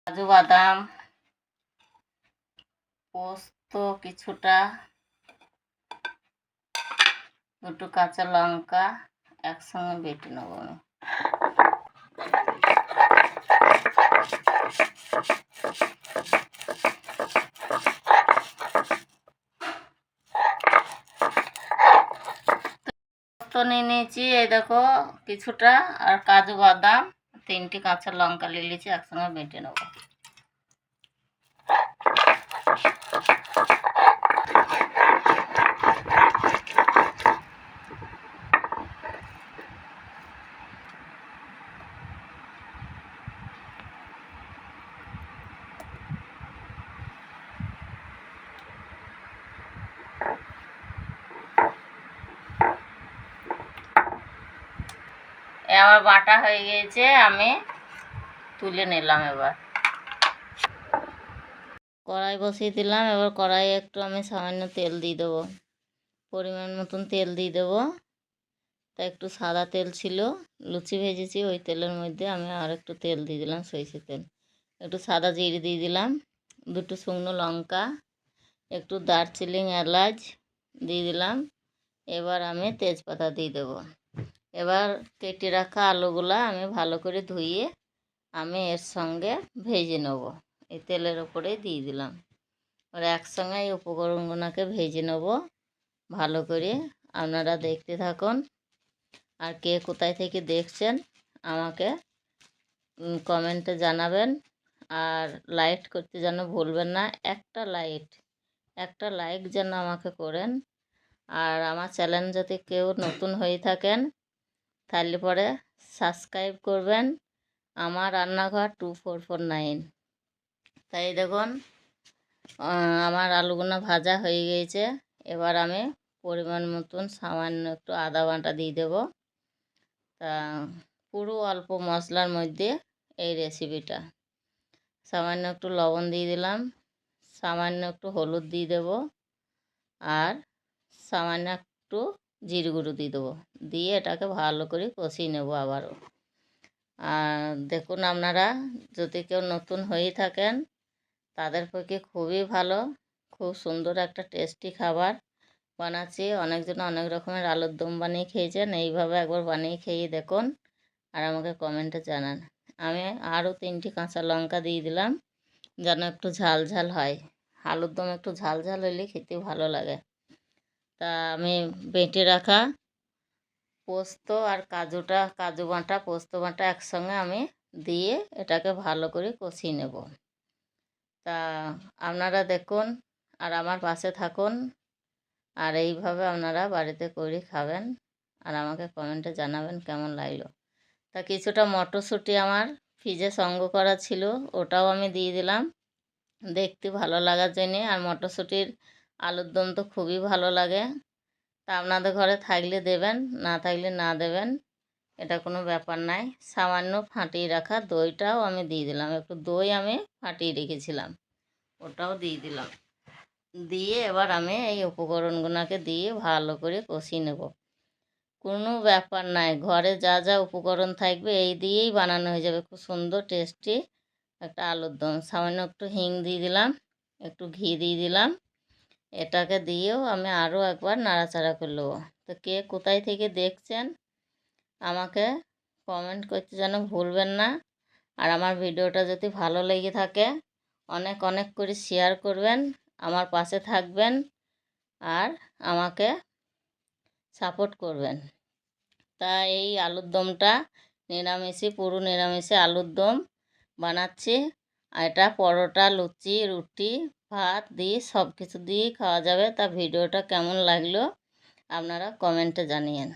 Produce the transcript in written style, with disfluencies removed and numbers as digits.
কাজু বাদাম, পোস্ত কিছুটা, দুটো কাঁচা লঙ্কা একসঙ্গে বেটে নেব আমি। পোস্ত নিয়ে নিয়েছি, এই দেখো কিছুটা, আর কাজু বাদাম, 3টি কাঁচা লঙ্কা নিয়ে নিয়েছি, একসঙ্গে বেটে নেব। আমার বাটা হয়ে গিয়েছে, আমি তুলে নিলাম। এবার কড়াই বসিয়ে দিলাম। এবার কড়াইয়ে একটু আমি সামান্য তেল দিয়ে দেবো, পরিমাণ মতন তেল দিয়ে দেবো। তা একটু সাদা তেল ছিল, লুচি ভেজেছি, ওই তেলের মধ্যে আমি আর একটু তেল দিয়ে দিলাম, সরষের তেল। একটু সাদা জিরে দিয়ে দিলাম, দুটো শুকনো লঙ্কা, একটু দারচিনি এলাচ দিয়ে দিলাম। এবার আমি তেজপাতা দিয়ে দেবো। এবার কেটে রাখা আলুগুলা আমি ভালো করে ধুয়ে আমি এর সঙ্গে ভেজে নেব। এই তেলের ওপরে দিয়ে দিলাম। আর একসঙ্গে এই উপকরণগুলোকে ভেজে নেব ভালো করে। আপনারা দেখতে থাকুন। আর কে কোথায় থেকে দেখছেন আমাকে কমেন্টে জানাবেন। আর লাইক করতে যেন ভুলবেন না, একটা লাইক যেন আমাকে করেন। আর আমার চ্যানেল যদি কেউ নতুন হয়ে থাকেন তাহলে পরে সাবস্ক্রাইব করবেন, আমার রান্নাঘর 2449। তাই দেখুন আমার আলুগুলো ভাজা হয়ে গিয়েছে। এবার আমি পরিমাণ মতন সামান্য একটু আদা বাটা দিয়ে দেব। তা পুরো অল্প মশলার মধ্যে এই রেসিপিটা। সামান্য একটু লবণ দিয়ে দিলাম, সামান্য একটু হলুদ দিয়ে দেব, আর সামান্য একটু জিরে গুঁড়ো দিয়ে দেবো। দিয়ে এটাকে ভালো করে কষিয়ে নেব আবারও। আর দেখুন আপনারা যদি কেউ নতুন হয়ে থাকেন তাদের পক্ষে খুবই ভালো, খুব সুন্দর একটা টেস্টি খাবার বানাচ্ছি। অনেকজন অনেক রকমের আলুর দম বানিয়ে খেয়েছেন, এইভাবে একবার বানিয়ে খেয়ে দেখুন আর আমাকে কমেন্টে জানান। আমি আরও 3টি কাঁচা লঙ্কা দিয়ে দিলাম যেন একটু ঝাল ঝাল হয়। আলুর দম একটু ঝাল ঝাল হলে খেতে ভালো লাগে। তা আমি বেটে রাখা পোস্ত আর কাজু বাটা, পোস্ত বাটা একসঙ্গে আমি দিয়ে এটাকে ভালো করে কষিয়ে নেব। তা আপনারা দেখুন আর আমার পাশে থাকুন, আর এইভাবে আপনারা বাড়িতে করে খাবেন আর আমাকে কমেন্টে জানাবেন কেমন লাগলো। তা কিছুটা মটরশুঁটি আমার ফ্রিজে সংগ্রহ করা ছিল, ওটাও আমি দিয়ে দিলাম দেখতে ভালো লাগার জন্যে। আর মটরশুঁটির আলুর দম তো খুবই ভালো লাগে। তা আপনাদের ঘরে থাকলে দেবেন, না থাকলে না দেবেন, এটা কোনো ব্যাপার নাই। সামান্য ফাটিয়ে রাখা দইটাও আমি দিয়ে দিলাম, একটু দই আমি ফাটিয়ে রেখেছিলাম, ওটাও দিয়ে দিলাম। দিয়ে এবার আমি এই উপকরণগুলোকে দিয়ে ভালো করে কষিয়ে নেব। কোনো ব্যাপার নাই, ঘরে যা যা উপকরণ থাকবে এই দিয়েই বানানো হয়ে যাবে খুব সুন্দর টেস্টি একটা আলুর দম। সামান্য একটু হিং দিয়ে দিলাম, একটু ঘি দিয়ে দিলাম। এটাকে দিয়েও আমি আরও একবার নাড়াচাড়া করে নেবো। তো কে কোথায় থেকে দেখছেন আমাকে কমেন্ট করতে যেন ভুলবেন না। আর আমার ভিডিওটা যদি ভালো লেগে থাকে অনেক অনেক করে শেয়ার করবেন, আমার পাশে থাকবেন আর আমাকে সাপোর্ট করবেন। তা এই আলুর দমটা নিরামিষই, পুরো নিরামিষে আলুর দম বানাচ্ছি। আর এটা পরোটা, লুচি, রুটি, ভাত দিয়ে সব কিছু দিয়েই খাওয়া যাবে। তা ভিডিওটা কেমন লাগলো আপনারা কমেন্টে জানিয়েন।